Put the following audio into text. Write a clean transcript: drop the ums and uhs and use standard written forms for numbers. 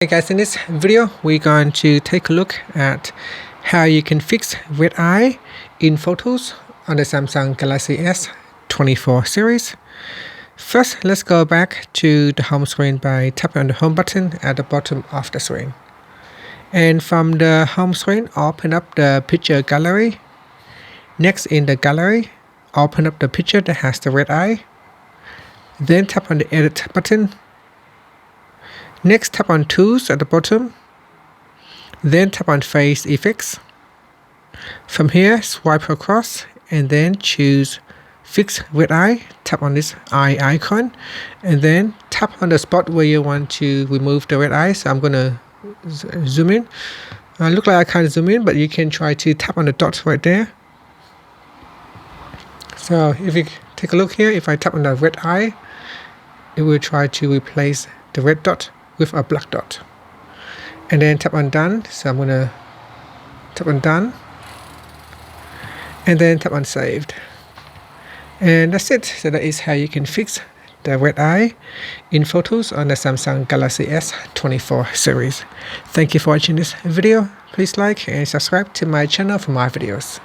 Hey guys, in this video we're going to take a look at how you can fix red eye in photos on the Samsung Galaxy S24 series. First, let's go back to the home screen by tapping on the home button at the bottom of the screen. And from the home screen, open up the picture gallery. Next, in the gallery, open up the picture that has the red eye. Then tap on the edit button. Next, tap on Tools at the bottom, then tap on Face Effects. From here, swipe across and then choose Fix Red Eye. Tap on this eye icon and then tap on the spot where you want to remove the red eye. So I'm going to zoom in. Look like I can't zoom in, but you can try to tap on the dot right there. So if you take a look here, if I tap on the red eye, it will try to replace the red dot with a black dot. And then tap on done. So I'm going to tap on done and then tap on saved. And that's it. So that is how you can fix the red eye in photos on the Samsung Galaxy S24 series. Thank you for watching this video. Please like and subscribe to my channel for more videos.